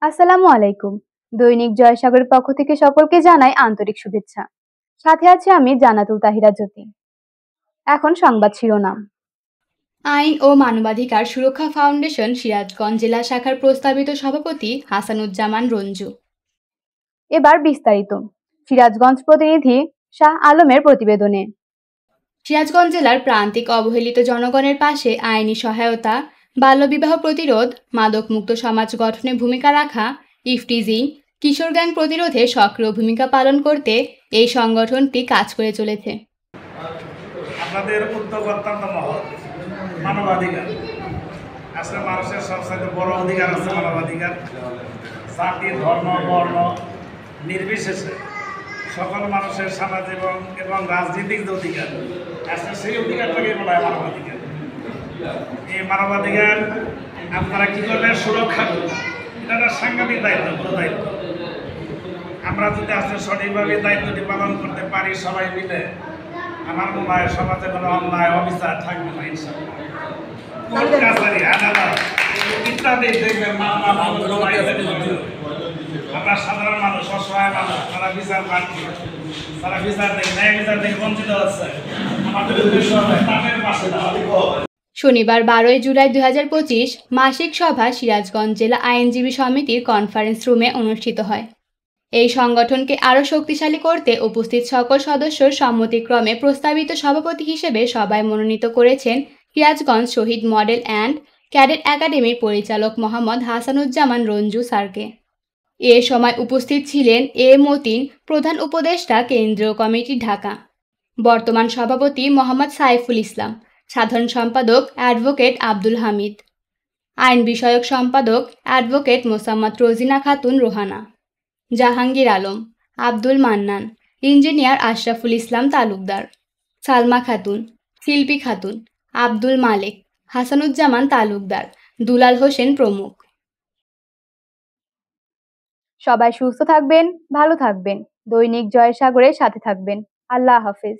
আসসালামু আলাইকুম। দৈনিক জয়সাগরের পক্ষ থেকে সকলকে জানাই আন্তরিক শুভেচ্ছা। সাথে আছি আমি জান্নাতুল তাহিরা জ্যোতি। এখন সংবাদ শিরোনাম। আইন ও মানবাধিকার সুরক্ষা ফাউন্ডেশন সিরাজগঞ্জ জেলা শাখার প্রস্তাবিত সভাপতি হাসানুজ্জামান রঞ্জু। এবার বিস্তারিত। সিরাজগঞ্জ প্রতিনিধি শাহ আলমের প্রতিবেদনে। সিরাজগঞ্জ জেলার প্রান্তিক অবহেলিত জনগণের পাশে আইনি সহায়তা, বাল্যবিবাহ প্রতিরোধ, মাদকমুক্ত সমাজ গঠনে ভূমিকা রাখা, ইফটিজিং, কিশোর গ্যাং প্রতিরোধে সক্রিয় ভূমিকা পালন করতে এই সংগঠনটি কাজ করে চলেছে। আপনাদের উদ্যোগ অত্যন্ত মহৎ। মানবাধিকার আসলে মানুষের সবচেয়ে বড় অধিকার আছে মানবাধিকার। জাতি, ধর্ম, বর্ণ নির্বিশেষে সকল মানুষের সামাজিক এবং রাজনৈতিক যে অধিকার আসলে সেই অধিকারটাকে বলা হয় মানবাধিকার। এই মানবাধিকার আপনারা কী করবেন? সুরক্ষা করবেন। এটা একটা সাংঘাতিক দায়িত্ব, বড় দায়িত্ব। আমরা যদি আসলে সঠিকভাবে দায়িত্বটি পালন করতে পারি সবাই মিলে, আমার মনে হয় সমাজে কোনো অন্যায় অবিচার থাকবে না ইনশাআল্লাহ। কোর্ট কাছারি, আদালত ইত্যাদি দেখবেন আমরা সাধারণ মানুষ, অসহায় মানুষ, তারা বিচার প্রার্থী, তারা বিচার দেখে ন্যায় বিচার থেকে বঞ্চিত হচ্ছে। আমাদের উদ্দেশ্য হবে তাদের পাশে দাঁড়ানো। শনিবার 12 জুলাই 2025 মাসিক সভা সিরাজগঞ্জ জেলা আইনজীবী সমিতির কনফারেন্স রুমে অনুষ্ঠিত হয়। এই সংগঠনকে আরও শক্তিশালী করতে উপস্থিত সকল সদস্যর সম্মতিক্রমে প্রস্তাবিত সভাপতি হিসেবে সভায় মনোনীত করেছেন সিরাজগঞ্জ শহীদ মডেল অ্যান্ড ক্যাডেট একাডেমির পরিচালক মোহাম্মদ হাসানুজ্জামান রঞ্জু স্যারকে। এ সময় উপস্থিত ছিলেন এ মতিন, প্রধান উপদেষ্টা, কেন্দ্রীয় কমিটি, ঢাকা। বর্তমান সভাপতি মোহাম্মদ সাইফুল ইসলাম, সাধারণ সম্পাদক অ্যাডভোকেট আব্দুল হামিদ, আইন বিষয়ক সম্পাদক অ্যাডভোকেট মোসাম্মদ রোজিনা খাতুন রোহানা, জাহাঙ্গীর আলম, আব্দুল মান্নান, ইঞ্জিনিয়ার আশরাফুল ইসলাম তালুকদার, সালমা খাতুন, শিল্পী খাতুন, আব্দুল মালেক, হাসানুজ্জামান তালুকদার, দুলাল হোসেন প্রমুখ। সবাই সুস্থ থাকবেন, ভালো থাকবেন। দৈনিক জয়সাগরের সাথে থাকবেন। আল্লাহ হাফেজ।